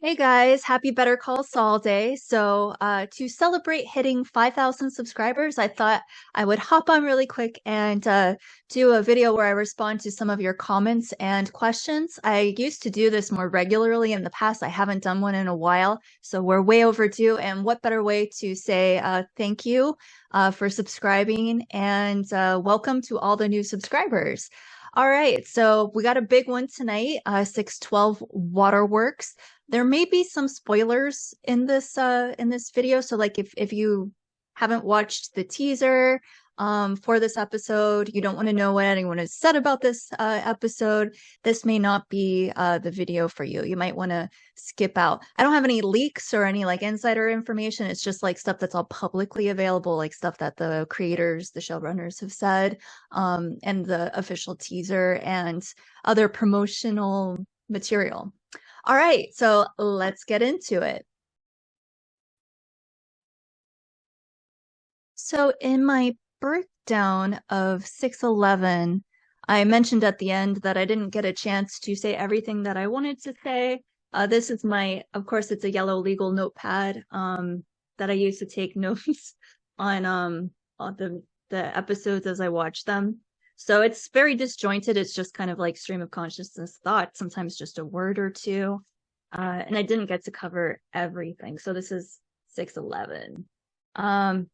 Hey guys, happy Better Call Saul Day. To celebrate hitting 5,000 subscribers, I thought I would hop on really quick and do a video where I respond to some of your comments and questions. I used to do this more regularly in the past. I haven't done one in a while, so we're way overdue. And what better way to say thank you for subscribing and welcome to all the new subscribers. All right, so we got a big one tonight, 612 Waterworks. There may be some spoilers in this video. So like if you haven't watched the teaser for this episode, you don't want to know what anyone has said about this episode, this may not be the video for you. You might want to skip out. I don't have any leaks or any like insider information. It's just like stuff that's all publicly available, like stuff that the creators, the showrunners have said, and the official teaser and other promotional material. All right, so let's get into it. So in my breakdown of 611, I mentioned at the end that I didn't get a chance to say everything that I wanted to say. This is of course, it's a yellow legal notepad that I use to take notes on the episodes as I watch them. So it's very disjointed. It's just kind of like stream of consciousness thought, sometimes just a word or two. And I didn't get to cover everything. So this is 611.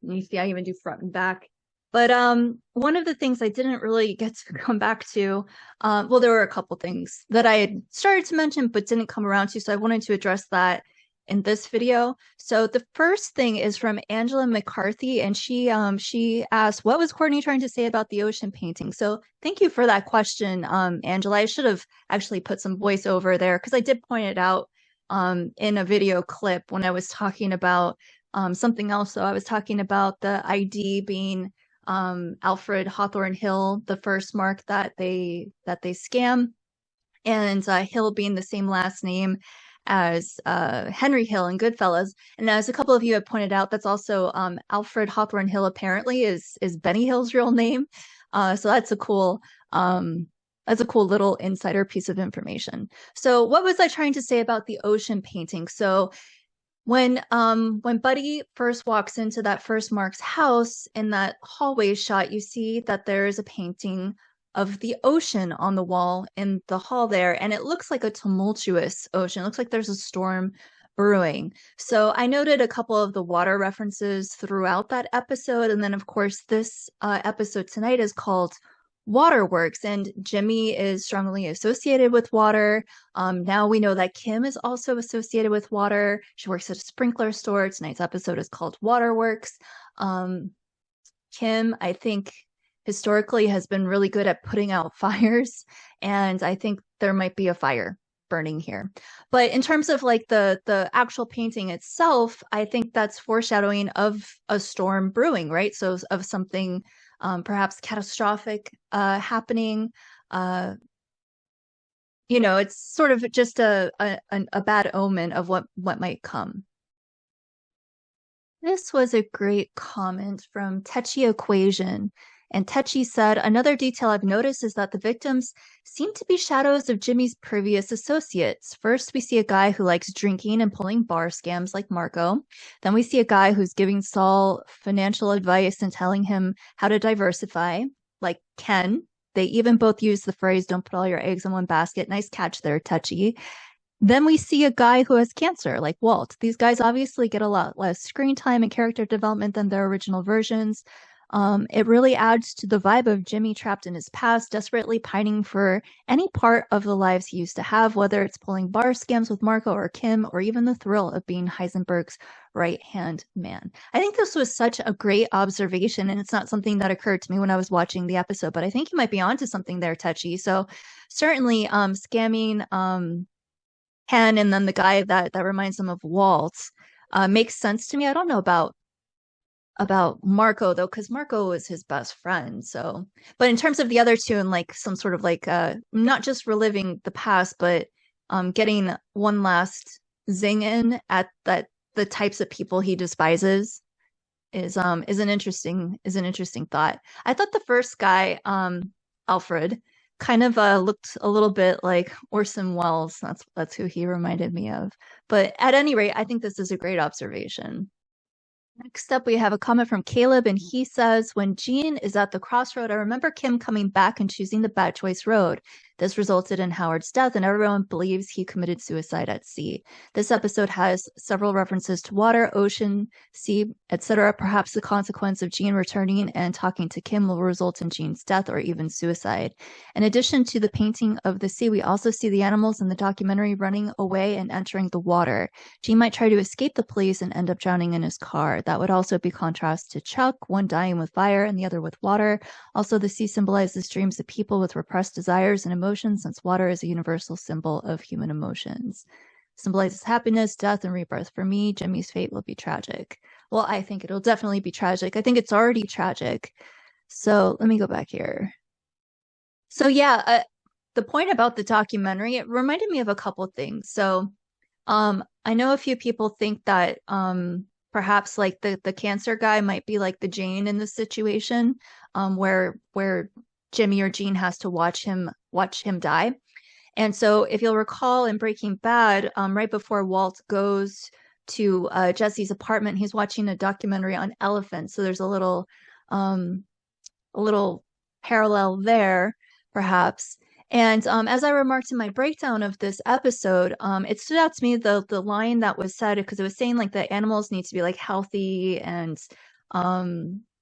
You see, I even do front and back. But one of the things I didn't really get to come back to, well, there were a couple things that I had started to mention but didn't come around to. So I wanted to address that in this video. So the first thing is from Angela McCarthy, and she asked, what was Courtney trying to say about the ocean painting? So thank you for that question, Angela. I should have actually put some voiceover there because I did point it out in a video clip when I was talking about something else. So I was talking about the ID being Alfred Hawthorne Hill, the first mark that they scam, and Hill being the same last name as Henry Hill in Goodfellas. And as a couple of you have pointed out, that's also Alfred Hawthorne Hill apparently is Benny Hill's real name. So that's a cool little insider piece of information. So what was I trying to say about the ocean painting? So when Buddy first walks into that first Mark's house, in that hallway shot, you see that there is a painting of the ocean on the wall in the hall there, and it looks like a tumultuous ocean. It looks like there's a storm brewing. So I noted a couple of the water references throughout that episode, and then of course this episode tonight is called Waterworks, and Jimmy is strongly associated with water. Now we know that Kim is also associated with water. She works at a sprinkler store. Tonight's episode is called Waterworks. Kim, I think, historically has been really good at putting out fires, and I think there might be a fire burning here. But in terms of like the actual painting itself, I think that's foreshadowing of a storm brewing, right? So of something perhaps catastrophic happening. It's sort of just a bad omen of what might come. This was a great comment from TetchyEquation. And Tetchy said, another detail I've noticed is that the victims seem to be shadows of Jimmy's previous associates. First, we see a guy who likes drinking and pulling bar scams like Marco. Then we see a guy who's giving Saul financial advice and telling him how to diversify, like Ken. They even both use the phrase, don't put all your eggs in one basket. Nice catch there, Tetchy. Then we see a guy who has cancer, like Walt. These guys obviously get a lot less screen time and character development than their original versions. It really adds to the vibe of Jimmy trapped in his past, desperately pining for any part of the lives he used to have, whether it's pulling bar scams with Marco or Kim, or even the thrill of being Heisenberg's right-hand man. I think this was such a great observation, and it's not something that occurred to me when I was watching the episode, but I think you might be onto something there, Tetchy. So certainly scamming Ken and then the guy that reminds him of Walt makes sense to me. I don't know about Marco though, because Marco is his best friend. So, but in terms of the other two and like some sort of like not just reliving the past, but getting one last zing in at the types of people he despises is an interesting thought. I thought the first guy, Alfred, kind of looked a little bit like Orson Welles. That's who he reminded me of. But at any rate, I think this is a great observation. Next up, we have a comment from Caleb, and he says, when Jean is at the crossroad, I remember Kim coming back and choosing the bad choice road. This resulted in Howard's death, and everyone believes he committed suicide at sea. This episode has several references to water, ocean, sea, etc. Perhaps the consequence of Jean returning and talking to Kim will result in Jean's death or even suicide. In addition to the painting of the sea, we also see the animals in the documentary running away and entering the water. Jean might try to escape the police and end up drowning in his car. That would also be contrast to Chuck, one dying with fire and the other with water. Also, the sea symbolizes dreams of people with repressed desires and emotions, since water is a universal symbol of human emotions. Symbolizes happiness, death, and rebirth. For me, Jimmy's fate will be tragic. Well, I think it'll definitely be tragic. I think it's already tragic. So let me go back here. So yeah, the point about the documentary, it reminded me of a couple of things. So I know a few people think that perhaps like the cancer guy might be like the Jane in this situation, where Jimmy or Jean has to watch him die. And so if you'll recall in Breaking Bad, right before Walt goes to Jesse's apartment, he's watching a documentary on elephants. So there's a little parallel there, perhaps. And as I remarked in my breakdown of this episode, it stood out to me the line that was said, because it was saying like the animals need to be like healthy and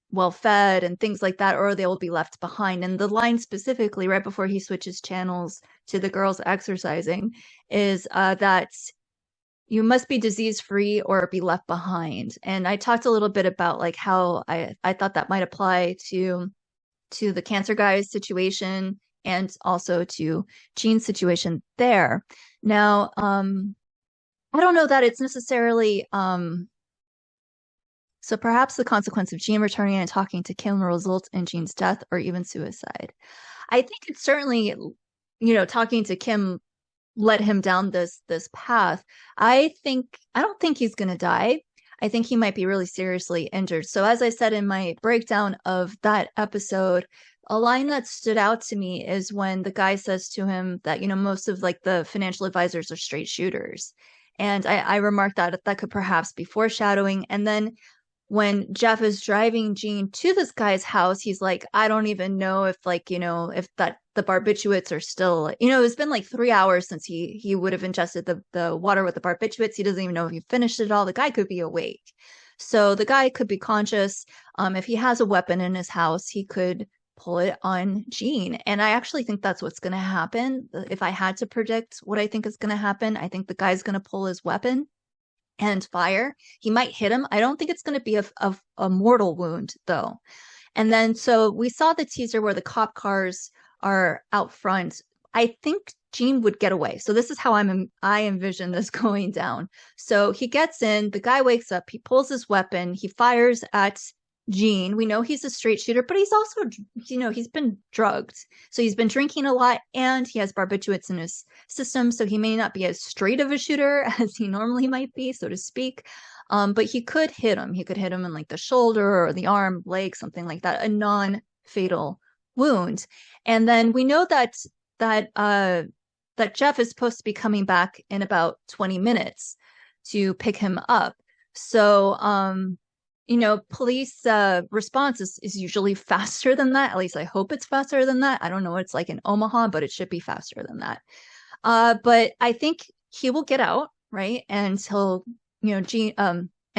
well fed and things like that, or they will be left behind. And the line specifically right before he switches channels to the girls exercising is that you must be disease free or be left behind. And I talked a little bit about like how I thought that might apply to the cancer guy's situation and also to Jean's situation there. Now, I don't know that it's necessarily so perhaps the consequence of Jean returning and talking to Kim will result in Jean's death or even suicide. I think it's certainly, talking to Kim led him down this path. I don't think he's going to die. I think he might be really seriously injured. So as I said in my breakdown of that episode, a line that stood out to me is when the guy says to him that, most of like the financial advisors are straight shooters. And I remarked that could perhaps be foreshadowing. And then when Jeff is driving Jean to this guy's house, he's like, I don't even know if if the barbiturates are still, it's been like 3 hours since he would have ingested the water with the barbiturates. He doesn't even know if he finished it all. The guy could be awake. So the guy could be conscious. If he has a weapon in his house, he could pull it on Jean. And I actually think that's what's going to happen. If I had to predict what I think is going to happen, I think the guy's going to pull his weapon and fire. He might hit him. I don't think it's going to be a mortal wound, though. And then, so we saw the teaser where the cop cars are out front. I think Jean would get away. So this is how I envision this going down. So he gets in, the guy wakes up, he pulls his weapon, he fires at Jean. We know he's a straight shooter, but he's also, he's been drugged. So he's been drinking a lot and he has barbiturates in his system. So he may not be as straight of a shooter as he normally might be, so to speak. But he could hit him. He could hit him in like the shoulder or the arm, leg, something like that, a non-fatal wound. And then we know that Jeff is supposed to be coming back in about 20 minutes to pick him up. So, police response is usually faster than that. At least I hope it's faster than that. I don't know what it's like in Omaha, but it should be faster than that. But I think he will get out, right? And he'll,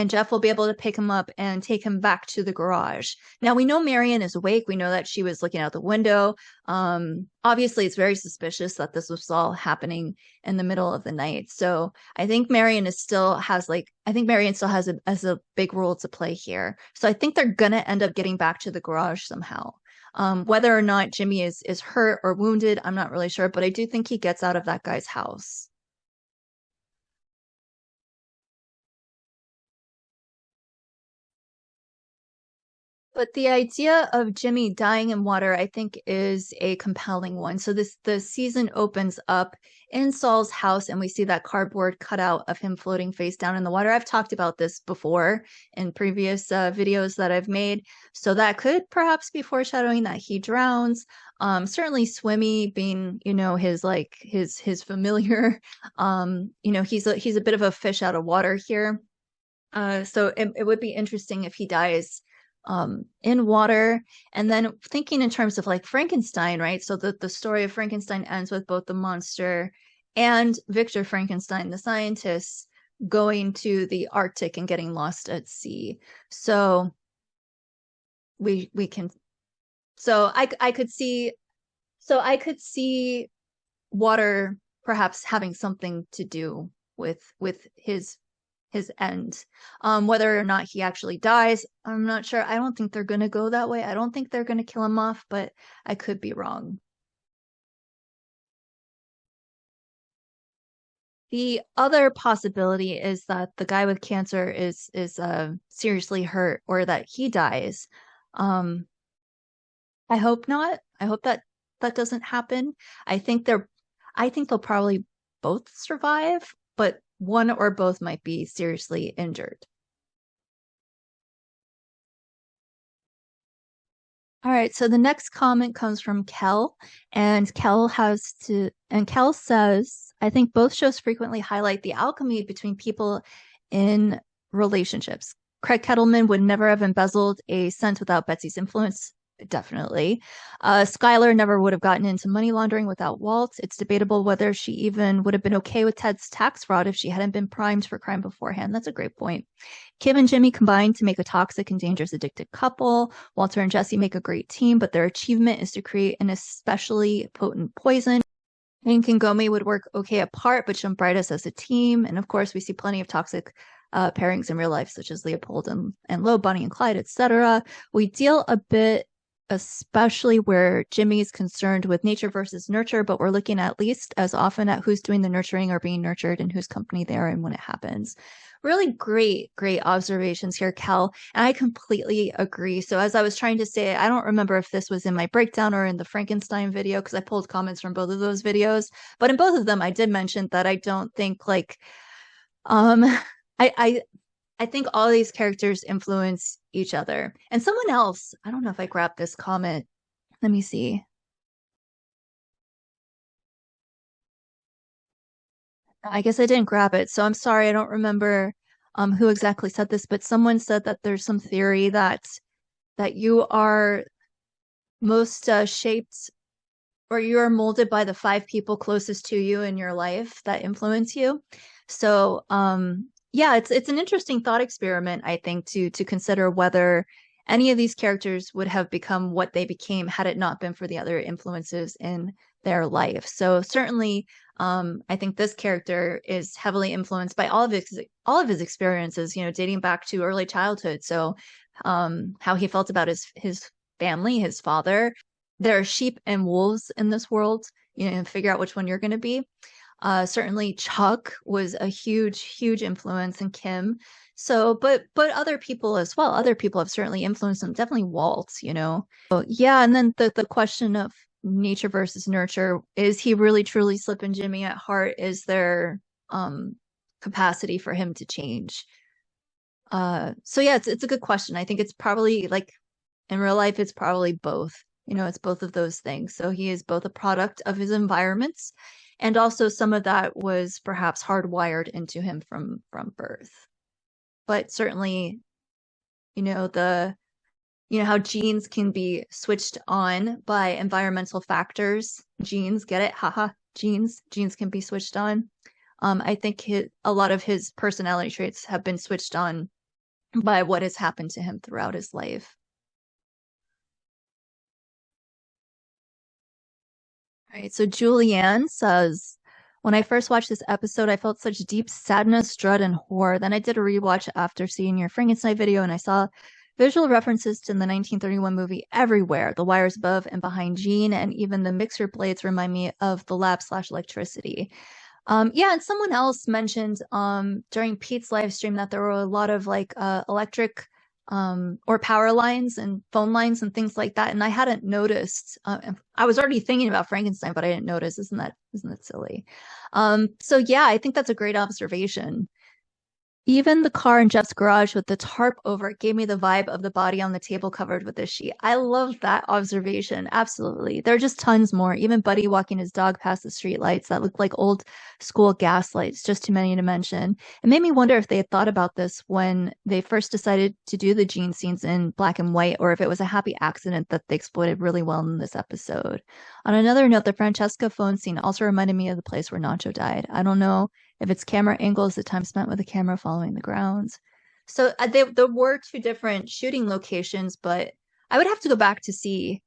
and Jeff will be able to pick him up and take him back to the garage. Now, we know Marion is awake. We know that she was looking out the window. Obviously, it's very suspicious that this was all happening in the middle of the night. So I think Marion still has a big role to play here. So I think they're going to end up getting back to the garage somehow. Whether or not Jimmy is hurt or wounded, I'm not really sure, but I do think he gets out of that guy's house. But the idea of Jimmy dying in water, I think, is a compelling one. So the season opens up in Saul's house, and we see that cardboard cutout of him floating face down in the water. I've talked about this before in previous videos that I've made. So that could perhaps be foreshadowing that he drowns. Certainly Swimmy being, his familiar. He's a bit of a fish out of water here. So it would be interesting if he dies in water. And then thinking in terms of like Frankenstein, right? So the story of Frankenstein ends with both the monster and Victor Frankenstein, the scientist, going to the Arctic and getting lost at sea. So we can, so I could see, water perhaps having something to do with his end. Whether or not he actually dies, I'm not sure. I don't think they're going to go that way. I don't think they're going to kill him off, but I could be wrong. The other possibility is that the guy with cancer is seriously hurt, or that he dies. I hope not. I hope that doesn't happen. I think they'll probably both survive, but one or both might be seriously injured. All right, so the next comment comes from Kell, and Kell says, I think both shows frequently highlight the alchemy between people in relationships. Craig Kettleman would never have embezzled a cent without Betsy's influence. Definitely. Skylar never would have gotten into money laundering without Walt. It's debatable whether she even would have been okay with Ted's tax fraud if she hadn't been primed for crime beforehand. That's a great point. Kim and Jimmy combined to make a toxic and dangerous addicted couple. Walter and Jesse make a great team, but their achievement is to create an especially potent poison. Hank and Gomi would work okay apart, but shone brightest as a team. And of course, we see plenty of toxic pairings in real life, such as Leopold and Lo, Bonnie and Clyde, etc. We deal a bit, especially where Jimmy is concerned with nature versus nurture, but we're looking at least as often at who's doing the nurturing or being nurtured and whose company they are and when it happens. Really great observations here, Kel. And I completely agree. So as I was trying to say, I don't remember if this was in my breakdown or in the Frankenstein video, because I pulled comments from both of those videos. But in both of them, I did mention that I don't think I think all these characters influence each other. And someone else, I don't know if I grabbed this comment. Let me see. I guess I didn't grab it. So I'm sorry, I don't remember who exactly said this, but someone said that there's some theory that you are most shaped, or you are molded by the 5 people closest to you in your life that influence you. So yeah, it's an interesting thought experiment, I think, to consider whether any of these characters would have become what they became had it not been for the other influences in their life. So certainly, I think this character is heavily influenced by all of his experiences, dating back to early childhood. So how he felt about his family, his father. There are sheep and wolves in this world, figure out which one you're going to be. Certainly Chuck was a huge influence, in Kim. So, but other people as well. Other people have certainly influenced him. Definitely Walt, So, yeah, and then the question of nature versus nurture, is he really truly Slip and Jimmy at heart? Is there capacity for him to change? So yeah, it's a good question. I think it's probably, like, in real life, it's probably both. It's both of those things. So he is both a product of his environments, and also some of that was perhaps hardwired into him from birth. But certainly, how genes can be switched on by environmental factors. Genes, get it? Haha, genes can be switched on. I think a lot of his personality traits have been switched on by what has happened to him throughout his life. All right, so Julianne says, when I first watched this episode, I felt such deep sadness, dread, and horror. Then I did a rewatch after seeing your Frankenstein video, and I saw visual references to the 1931 movie everywhere. The wires above and behind Jean, and even the mixer blades remind me of the lab/electricity. Yeah, and someone else mentioned during Pete's live stream that there were a lot of electric or power lines and phone lines and things like that. And I hadn't noticed. I was already thinking about Frankenstein, but I didn't notice. Isn't that silly? So yeah, I think that's a great observation. Even the car in Jeff's garage with the tarp over it gave me the vibe of the body on the table covered with a sheet. I love that observation. Absolutely. There are just tons more. Even Buddy walking his dog past the street lights that looked like old school gas lights, just too many to mention. It made me wonder if they had thought about this when they first decided to do the Gene scenes in black and white, or if it was a happy accident that they exploited really well in this episode. On another note, the Francesca phone scene also reminded me of the place where Nacho died. I don't know if it's camera angles, the time spent with the camera following the grounds. So there were two different shooting locations, but I would have to go back to see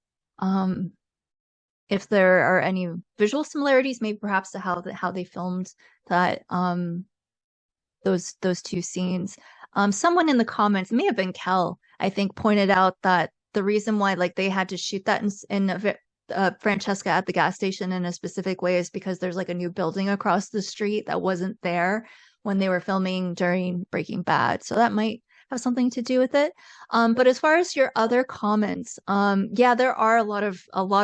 if there are any visual similarities, maybe perhaps to how they filmed that those two scenes. Someone in the comments, it may have been Kell, I think, pointed out that the reason why like they had to shoot that in Francesca at the gas station in a specific way is because there's like a new building across the street that wasn't there when they were filming during Breaking Bad. So that might have something to do with it. But as far as your other comments, yeah, there are a lot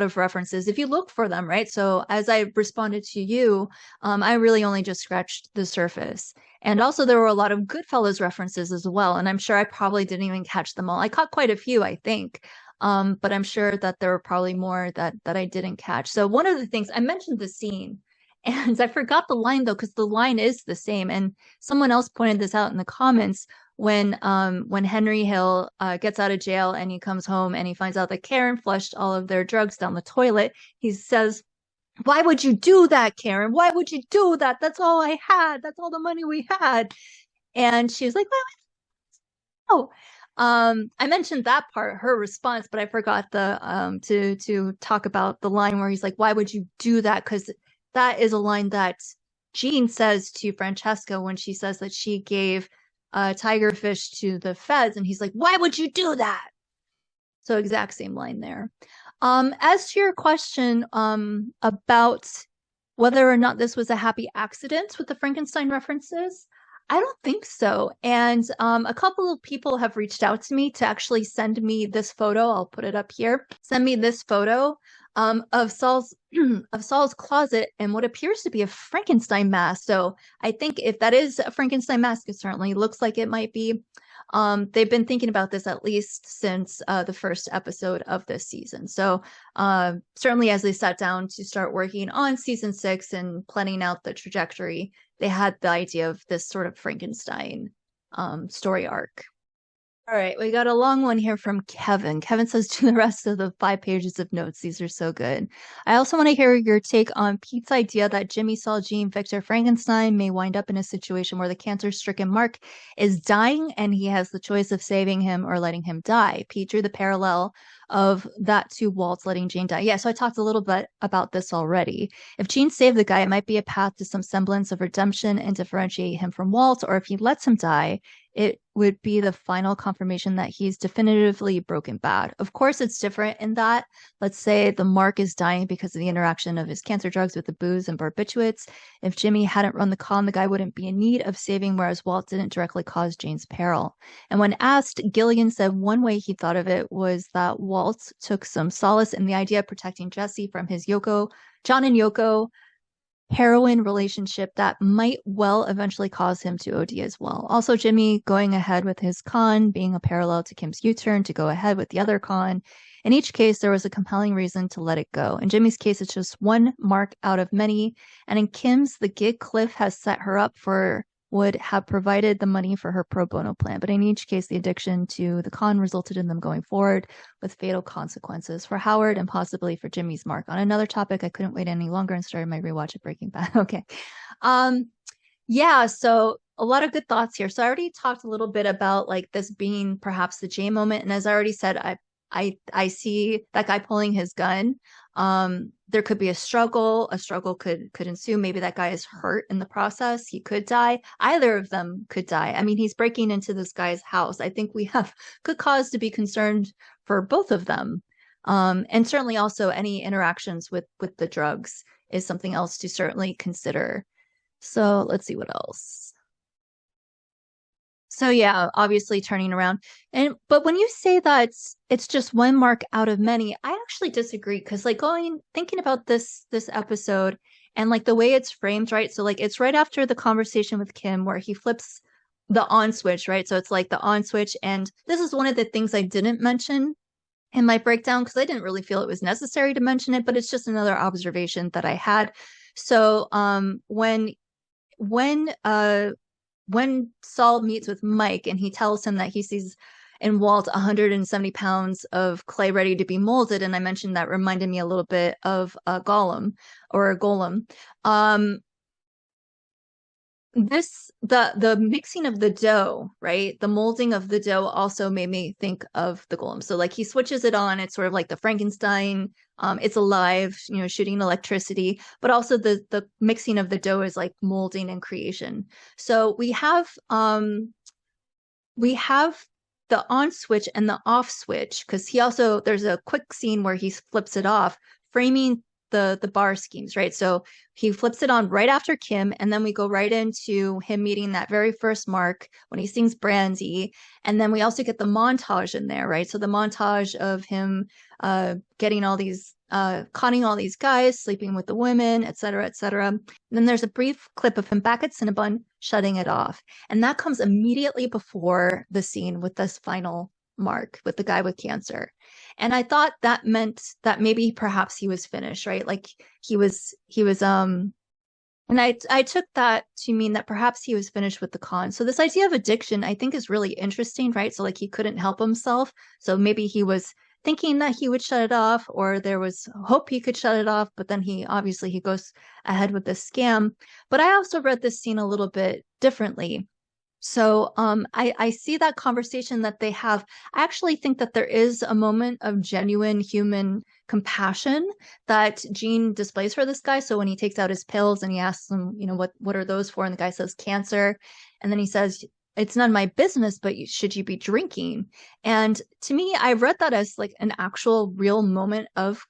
of references if you look for them, right? So as I responded to you, I really only just scratched the surface. And also there were a lot of Goodfellas references as well. And I'm sure I probably didn't even catch them all. I caught quite a few, I think. But I'm sure that there were probably more that I didn't catch. So one of the things I mentioned the scene, and I forgot the line though, because the line is the same. And someone else pointed this out in the comments when Henry Hill gets out of jail and he comes home and he finds out that Karen flushed all of their drugs down the toilet. He says, "Why would you do that, Karen? Why would you do that? That's all I had. That's all the money we had." And she was like, "Oh." I mentioned that part, her response, but I forgot the to talk about the line where he's like, "Why would you do that?" Because that is a line that Jean says to Francesca when she says that she gave tigerfish to the feds, and he's like, "Why would you do that?" So exact same line there. As to your question about whether or not this was a happy accident with the Frankenstein references, I don't think so. And a couple of people have reached out to me to actually send me this photo. I'll put it up here. Send me this photo of Saul's of Saul's closet and what appears to be a Frankenstein mask. So I think if that is a Frankenstein mask, it certainly looks like it might be. They've been thinking about this at least since the first episode of this season. So certainly as they sat down to start working on season 6 and planning out the trajectory, they had the idea of this sort of Frankenstein story arc. All right, we got a long one here from Kevin. Kevin says to the rest of the 5 pages of notes, these are so good. I also want to hear your take on Pete's idea that Jimmy Saul Jean Victor Frankenstein may wind up in a situation where the cancer-stricken Mark is dying and he has the choice of saving him or letting him die. Pete drew the parallel of that to Walt letting Jean die. Yeah, so I talked a little bit about this already. If Jean saved the guy, it might be a path to some semblance of redemption and differentiate him from Walt, or if he lets him die, it would be the final confirmation that he's definitively broken bad. Of course, it's different in that, let's say the Mark is dying because of the interaction of his cancer drugs with the booze and barbiturates. If Jimmy hadn't run the con, the guy wouldn't be in need of saving, whereas Walt didn't directly cause Jane's peril. And when asked, Gilligan said one way he thought of it was that Walt took some solace in the idea of protecting Jesse from his John and Yoko heroin relationship that might well eventually cause him to OD as well. Also, Jimmy going ahead with his con being a parallel to Kim's U-turn to go ahead with the other con. In each case, there was a compelling reason to let it go. In Jimmy's case, it's just one Mark out of many. And in Kim's, the gig Cliff has set her up for would have provided the money for her pro bono plan. But in each case, the addiction to the con resulted in them going forward with fatal consequences for Howard and possibly for Jimmy's Mark. On another topic, I couldn't wait any longer and started my rewatch of Breaking Bad. Okay. Yeah, so a lot of good thoughts here. So I already talked a little bit about like this being perhaps the Jay moment. And as I already said, I see that guy pulling his gun. There could be a struggle could ensue. Maybe that guy is hurt in the process. He could die. Either of them could die. I mean, he's breaking into this guy's house. I think we have good cause to be concerned for both of them. And certainly also any interactions with the drugs is something else to certainly consider. So let's see what else. So yeah, obviously turning around. But when you say that it's just one mark out of many, I actually disagree because like thinking about this episode and like the way it's framed, right? So like it's right after the conversation with Kim where he flips the on switch, right? So it's like the on switch, and this is one of the things I didn't mention in my breakdown because I didn't really feel it was necessary to mention it, but it's just another observation that I had. So when when Saul meets with Mike and he tells him that he sees in Walt 170 pounds of clay ready to be molded, and I mentioned that reminded me a little bit of a Golem or a Golem. The mixing of the dough, right? The molding of the dough also made me think of the Golem. So like he switches it on, it's sort of like the Frankenstein. It's alive, shooting electricity, but also the mixing of the dough is like molding and creation. So we have the on switch and the off switch because there's a quick scene where he flips it off, framing the bar schemes, right? So he flips it on right after Kim, and then we go right into him meeting that very first Mark when he sings Brandy, and then we also get the montage in there, right? So the montage of him getting all these conning all these guys, sleeping with the women, et cetera, et cetera. And then there's a brief clip of him back at Cinnabon shutting it off. And that comes immediately before the scene with this final Mark, with the guy with cancer. And I thought that meant that maybe perhaps he was finished, right? Like he was and I took that to mean that perhaps he was finished with the con. So this idea of addiction, I think, is really interesting, right? So like he couldn't help himself. So maybe he was thinking that he would shut it off, or there was hope he could shut it off, but then he goes ahead with this scam. But I also read this scene a little bit differently. So I see that conversation that they have. I actually think that there is a moment of genuine human compassion that Gene displays for this guy. So when he takes out his pills and he asks him, what are those for? And the guy says cancer. And then he says, it's none of my business, but should you be drinking? And to me, I read that as like an actual real moment of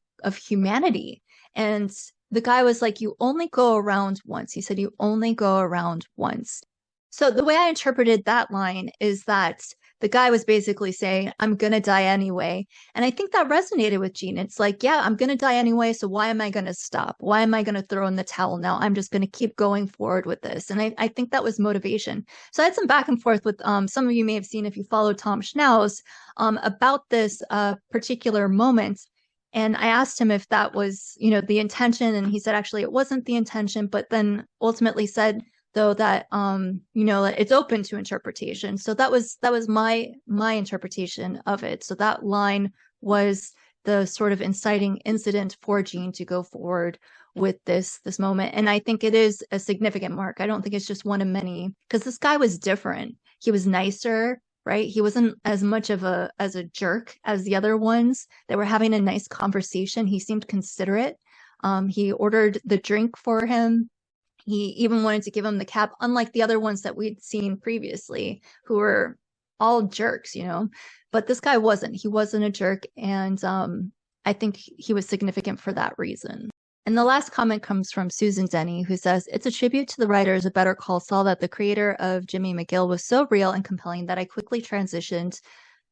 humanity. And the guy was like, you only go around once. He said, you only go around once. So the way I interpreted that line is that the guy was basically saying, I'm going to die anyway. And I think that resonated with Gene. It's like, yeah, I'm going to die anyway. So why am I going to stop? Why am I going to throw in the towel now? I'm just going to keep going forward with this. And I think that was motivation. So I had some back and forth with some of you may have seen if you follow Tom Schnauz about this particular moment. And I asked him if that was, the intention. And he said, actually, it wasn't the intention, but then ultimately said, though, that it's open to interpretation. So that was my interpretation of it. So that line was the sort of inciting incident for Gene to go forward with this moment. And I think it is a significant mark. I don't think it's just one of many, because this guy was different. He was nicer, right? He wasn't as much of a jerk as the other ones. They were having a nice conversation. He seemed considerate. He ordered the drink for him. He even wanted to give him the cap, unlike the other ones that we'd seen previously, who were all jerks, But this guy wasn't. He wasn't a jerk, and I think he was significant for that reason. And the last comment comes from Susan Denny, who says, it's a tribute to the writers of Better Call Saul that the creator of Jimmy McGill was so real and compelling that I quickly transitioned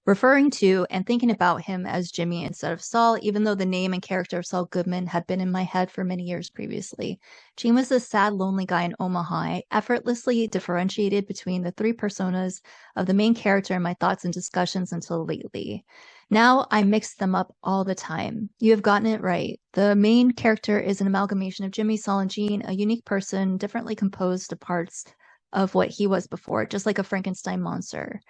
referring to and thinking about him as Jimmy instead of Saul, even though the name and character of Saul Goodman had been in my head for many years previously. Gene was a sad, lonely guy in Omaha. I effortlessly differentiated between the three personas of the main character in my thoughts and discussions until lately. Now I mix them up all the time. You have gotten it right. The main character is an amalgamation of Jimmy, Saul, and Gene, a unique person, differently composed of parts of what he was before, just like a Frankenstein monster.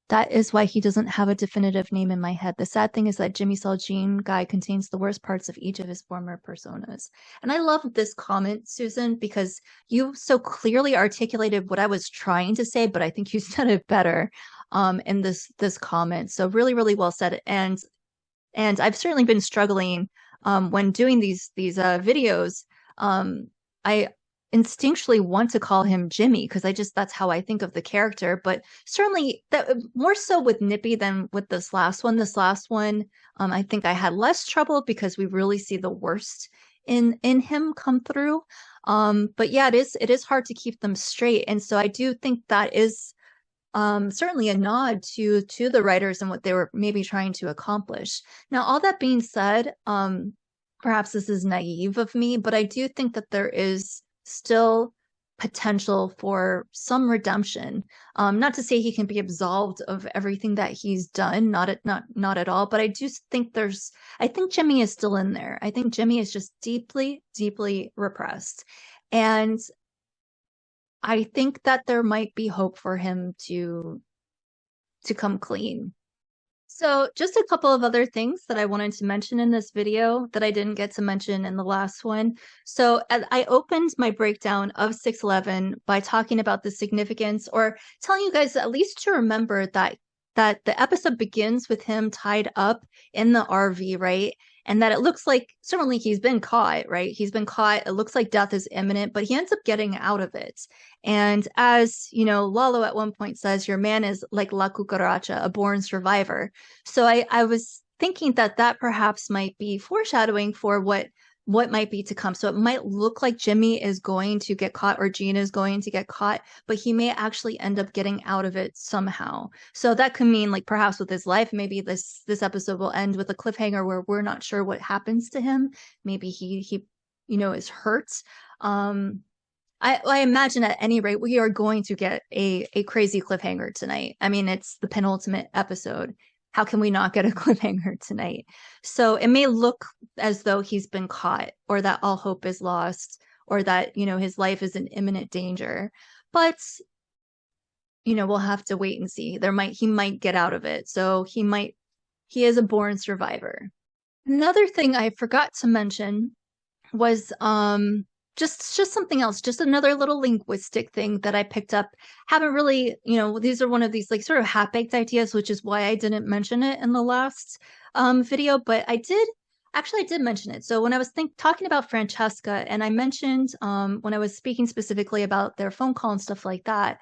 That is why he doesn't have a definitive name in my head. The sad thing is that Jimmy Saul Gene guy contains the worst parts of each of his former personas. And I love this comment, Susan, because you so clearly articulated what I was trying to say, but I think you said it better in this comment. So really, really well said. And I've certainly been struggling when doing these videos. I instinctually want to call him Jimmy because that's how I think of the character, but certainly that more so with Nippy than with this last one. I think I had less trouble because we really see the worst in him come through. But yeah, it is hard to keep them straight. And so I do think that is certainly a nod to the writers and what they were maybe trying to accomplish. Now, all that being said, perhaps this is naive of me, but I do think that there is still potential for some redemption. Not to say he can be absolved of everything that he's done, not at all, but I do think I think Jimmy is still in there. I think Jimmy is just deeply, deeply repressed. And I think that there might be hope for him to come clean. So just a couple of other things that I wanted to mention in this video that I didn't get to mention in the last one. So I opened my breakdown of 611 by talking about the significance, or telling you guys at least to remember that the episode begins with him tied up in the RV, right? And that it looks like certainly he's been caught, right? He's been caught. It looks like death is imminent, but he ends up getting out of it. And as you know, Lalo at one point says, your man is like La Cucaracha, a born survivor. So I was thinking that perhaps might be foreshadowing for what might be to come. So it might look like Jimmy is going to get caught, or Gene is going to get caught, but he may actually end up getting out of it somehow. So that could mean, like, perhaps with his life, maybe this episode will end with a cliffhanger where we're not sure what happens to him. Maybe he is hurt. I imagine at any rate we are going to get a crazy cliffhanger tonight. I mean, it's the penultimate episode. How can we not get a cliffhanger tonight? So it may look as though he's been caught, or that all hope is lost, or that, his life is in imminent danger. But, we'll have to wait and see. He might get out of it. So he is a born survivor. Another thing I forgot to mention was just something else, just another little linguistic thing that I picked up. Haven't really, these are one of these like sort of half-baked ideas, which is why I didn't mention it in the last video, but I did mention it. So when I was talking about Francesca, and I mentioned when I was speaking specifically about their phone call and stuff like that,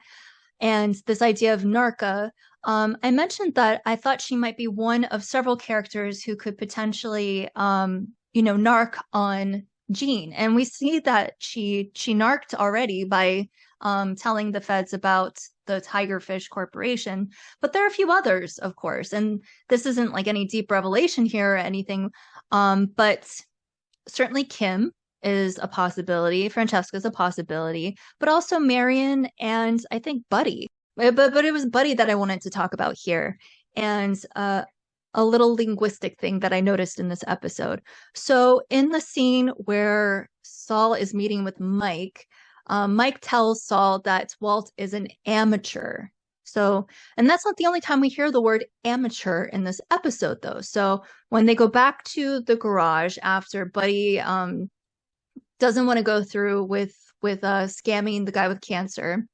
and this idea of Narca, I mentioned that I thought she might be one of several characters who could potentially, narc on Gene. And we see that she narked already by telling the feds about the Tigerfish Corporation. But there are a few others, of course. And this isn't like any deep revelation here or anything. But certainly Kim is a possibility. Francesca's a possibility. But also Marion, and I think Buddy. But it was Buddy that I wanted to talk about here. And a little linguistic thing that I noticed in this episode. So in the scene where Saul is meeting with Mike, Mike tells Saul that Walt is an amateur. So, and that's not the only time we hear the word amateur in this episode, though. So when they go back to the garage after Buddy doesn't want to go through with scamming the guy with cancer,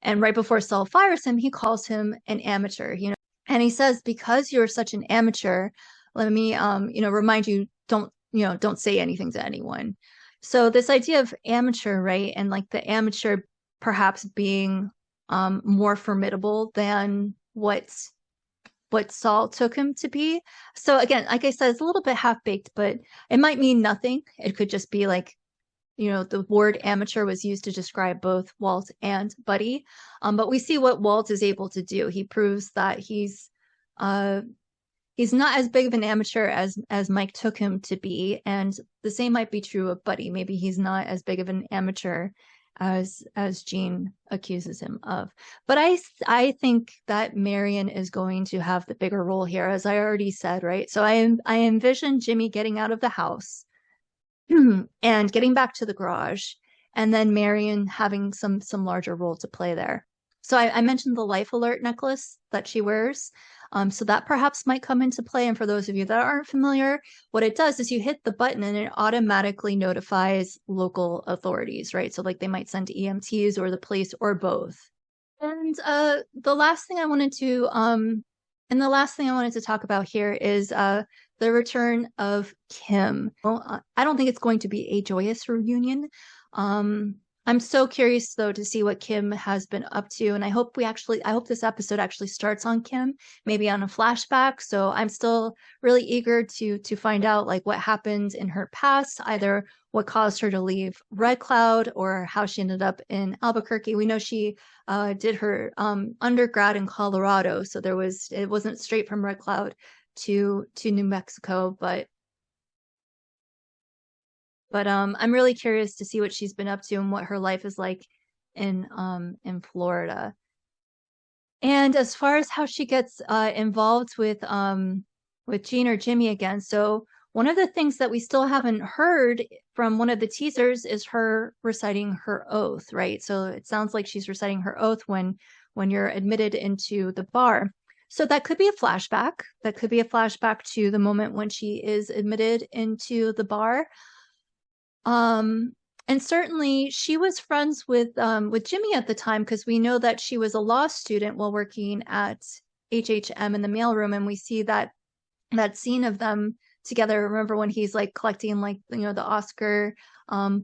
and right before Saul fires him, he calls him an amateur. And he says, because you're such an amateur, let me, remind you, don't say anything to anyone. So this idea of amateur, right? And like the amateur perhaps being more formidable than what Saul took him to be. So again, like I said, it's a little bit half-baked, but it might mean nothing. It could just be like, the word amateur was used to describe both Walt and Buddy. But we see what Walt is able to do. He proves that he's not as big of an amateur as Mike took him to be. And the same might be true of Buddy. Maybe he's not as big of an amateur as Gene accuses him of. But I think that Marion is going to have the bigger role here, as I already said, right? So I envision Jimmy getting out of the house and getting back to the garage, and then Marion having some larger role to play there. So I mentioned the life alert necklace that she wears. So that perhaps might come into play. And for those of you that aren't familiar, what it does is you hit the button and it automatically notifies local authorities, right? So like they might send EMTs or the police or both. And the last thing I wanted to talk about here is the return of Kim. Well, I don't think it's going to be a joyous reunion. I'm so curious though to see what Kim has been up to, and I hope this episode actually starts on Kim, maybe on a flashback. So I'm still really eager to find out like what happened in her past, either what caused her to leave Red Cloud or how she ended up in Albuquerque. We know she did her undergrad in Colorado, so it wasn't straight from Red Cloud to New Mexico, but I'm really curious to see what she's been up to and what her life is like in Florida. And as far as how she gets involved with Gene or Jimmy again, so one of the things that we still haven't heard from one of the teasers is her reciting her oath, right? So it sounds like she's reciting her oath when you're admitted into the bar. So that could be a flashback. That could be a flashback to the moment when she is admitted into the bar. And certainly she was friends with Jimmy at the time, because we know that she was a law student while working at HHM in the mailroom, and we see that scene of them together. Remember when he's like collecting like the Oscar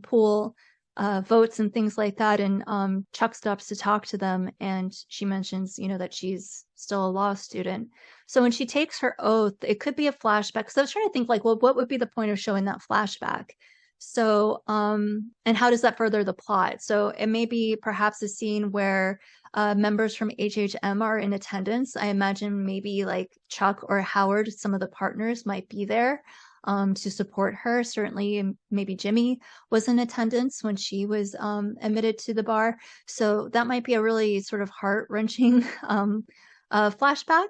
pool votes and things like that, and Chuck stops to talk to them, and she mentions that she's still a law student. So when she takes her oath, it could be a flashback. Because I was trying to think like, well, what would be the point of showing that flashback? So, and how does that further the plot? So it may be perhaps a scene where members from HHM are in attendance. I imagine maybe like Chuck or Howard, some of the partners might be there to support her. Certainly, maybe Jimmy was in attendance when she was admitted to the bar. So that might be a really sort of heart-wrenching flashback.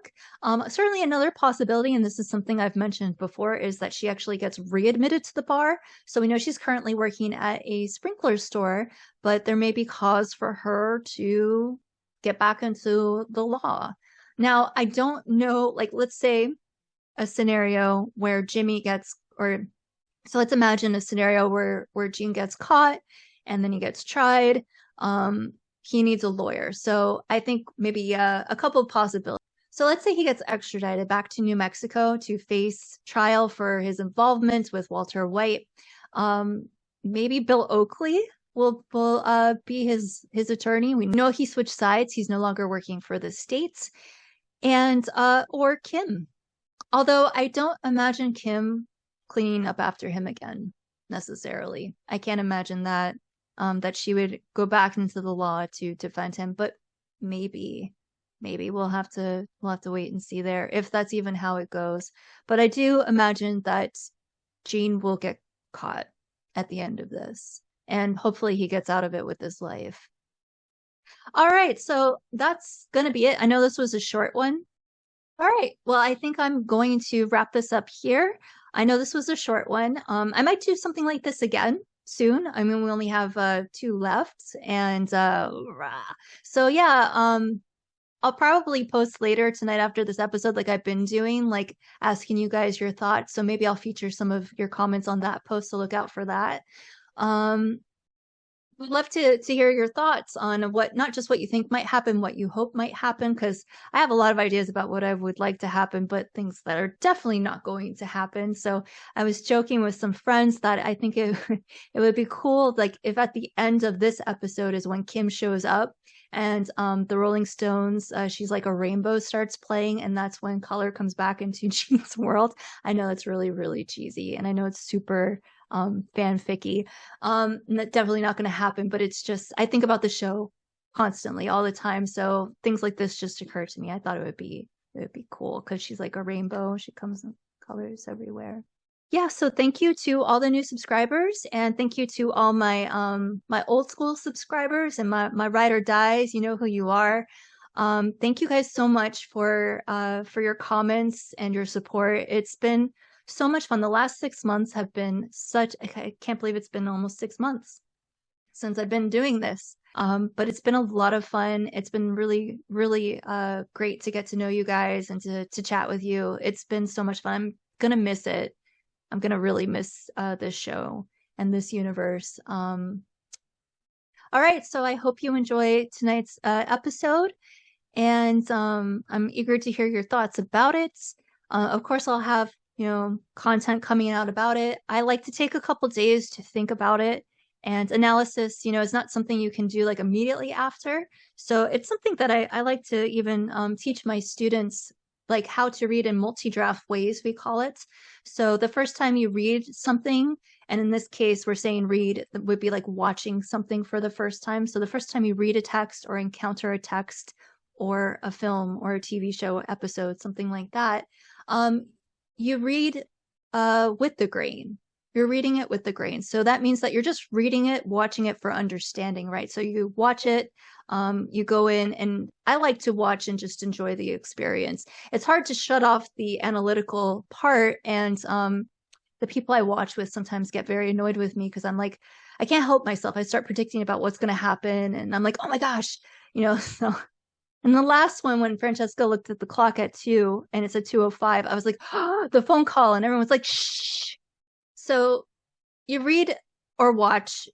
Certainly another possibility, and this is something I've mentioned before, is that she actually gets readmitted to the bar. So we know she's currently working at a sprinkler store, but there may be cause for her to get back into the law. Now, I don't know, like, let's say a scenario where Jimmy gets, so let's imagine a scenario where Gene gets caught and then he gets tried. He needs a lawyer. So I think maybe a couple of possibilities. So let's say he gets extradited back to New Mexico to face trial for his involvement with Walter White. Maybe Bill Oakley will be his attorney. We know he switched sides. He's no longer working for the states. And or Kim. Although I don't imagine Kim cleaning up after him again necessarily. I can't imagine that. That she would go back into the law to defend him, but maybe we'll have to wait and see there if that's even how it goes. But I do imagine that Gene will get caught at the end of this, and hopefully he gets out of it with his life. All right, so that's gonna be it. I know this was a short one. All right, well, I think I'm going to wrap this up here. I know this was a short one. I might do something like this again soon. I mean, we only have 2 left, and so yeah, I'll probably post later tonight after this episode, like I've been doing, like asking you guys your thoughts. So maybe I'll feature some of your comments on that post, so look out for that. Would love to hear your thoughts on what, not just what you think might happen, what you hope might happen, because I have a lot of ideas about what I would like to happen, but things that are definitely not going to happen. So I was joking with some friends that I think it would be cool, like if at the end of this episode is when Kim shows up and the Rolling Stones, she's like a rainbow starts playing, and that's when color comes back into Gene's world. I know it's really, really cheesy, and I know it's super fanficky. Definitely not going to happen, but it's just, I think about the show constantly all the time, so things like this just occur to me. I thought it would be cool because she's like a rainbow. She comes in colors everywhere. Yeah, so thank you to all the new subscribers, and thank you to all my my old school subscribers and my ride or dies. You know who you are. Thank you guys so much for your comments and your support. It's been so much fun. The last 6 months have been I can't believe it's been almost 6 months since I've been doing this. But it's been a lot of fun. It's been really, really great to get to know you guys and to chat with you. It's been so much fun. I'm going to miss it. I'm going to really miss this show and this universe. All right. So I hope you enjoy tonight's episode. And I'm eager to hear your thoughts about it. Of course, I'll have content coming out about it. I like to take a couple days to think about it, and analysis, is not something you can do like immediately after. So it's something that I like to even teach my students like how to read in multi-draft ways, we call it. So the first time you read something, and in this case, we're saying read would be like watching something for the first time. So the first time you read a text or encounter a text or a film or a TV show episode, something like that, you read with the grain. You're reading it with the grain. So that means that you're just reading it, watching it for understanding, right? So you watch it, you go in, and I like to watch and just enjoy the experience. It's hard to shut off the analytical part, and the people I watch with sometimes get very annoyed with me because I'm like, I can't help myself. I start predicting about what's going to happen, and I'm like, oh my gosh, so. And the last one, when Francesca looked at the clock at 2 and it's at 2:05, I was like, oh, the phone call, and everyone's like, shh. So you read or watch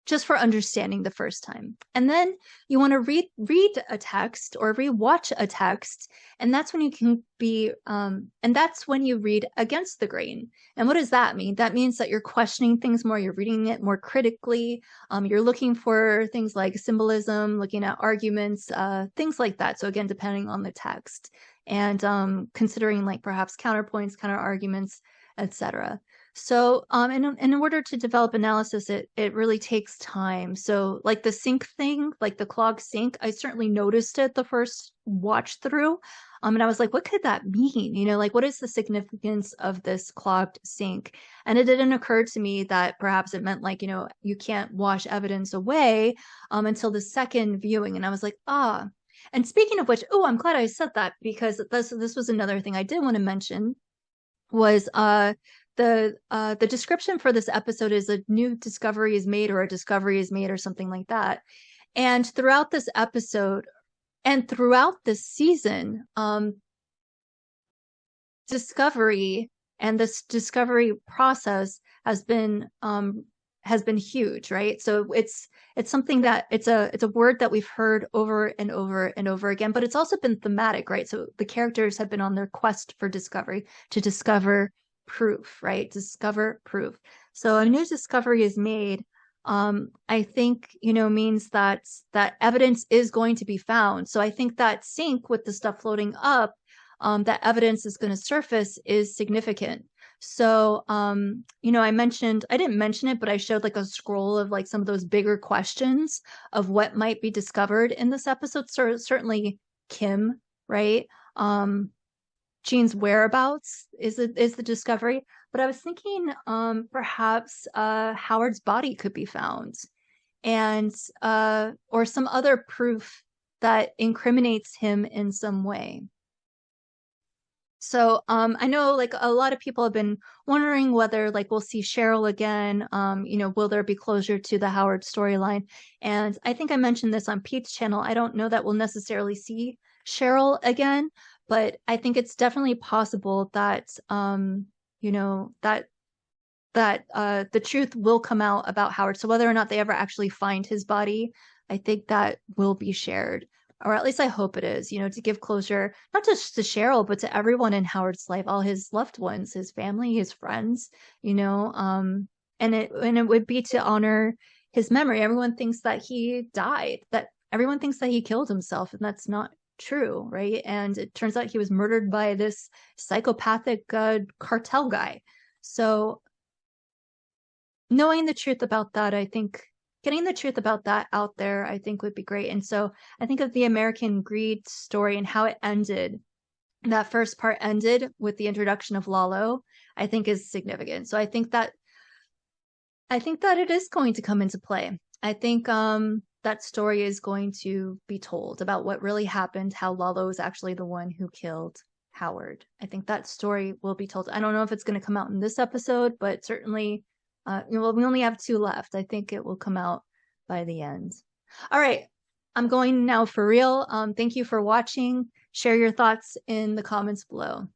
just for understanding the first time. And then you want to read a text or rewatch a text. And that's when you can be, and that's when you read against the grain. And what does that mean? That means that you're questioning things more, you're reading it more critically. You're looking for things like symbolism, looking at arguments, things like that. So again, depending on the text, and considering like perhaps counterpoints, counter arguments, etc. So in order to develop analysis, it really takes time. So like the sync thing, like the clogged sync, I certainly noticed it the first watch through. And I was like, what could that mean? Like what is the significance of this clogged sync? And it didn't occur to me that perhaps it meant like, you can't wash evidence away until the second viewing. And I was like, ah. And speaking of which, oh, I'm glad I said that, because this was another thing I did want to mention was the description for this episode is a new discovery is made, or a discovery is made, or something like that. And throughout this episode and throughout this season, discovery and this discovery process has been huge, right? So it's something that it's a word that we've heard over and over and over again, but it's also been thematic, right? So the characters have been on their quest for discovery, to discover proof, right? Discover proof. So a new discovery is made. I think, means that evidence is going to be found. So I think that sync with the stuff floating up, that evidence is going to surface, is significant. So, I didn't mention it, but I showed like a scroll of like some of those bigger questions of what might be discovered in this episode. So certainly Kim, right? Jean's whereabouts is the discovery. But I was thinking perhaps Howard's body could be found, and or some other proof that incriminates him in some way. So I know like a lot of people have been wondering whether like we'll see Cheryl again. Will there be closure to the Howard storyline? And I think I mentioned this on Pete's channel. I don't know that we'll necessarily see Cheryl again, but I think it's definitely possible that that the truth will come out about Howard. So whether or not they ever actually find his body, I think that will be shared. Or at least I hope it is, to give closure, not just to Cheryl, but to everyone in Howard's life, all his loved ones, his family, his friends, and it would be to honor his memory. Everyone thinks that he died, that everyone thinks that he killed himself, and that's not true, right? And it turns out he was murdered by this psychopathic cartel guy. So knowing the truth about that, I think getting the truth about that out there, I think would be great. And so I think of the American Greed story and how it ended. That first part ended with the introduction of Lalo, I think is significant. So I think that it is going to come into play. I think that story is going to be told about what really happened, how Lalo is actually the one who killed Howard. I think that story will be told. I don't know if it's going to come out in this episode, but certainly we only have 2 left. I think it will come out by the end. All right. I'm going now for real. Thank you for watching. Share your thoughts in the comments below.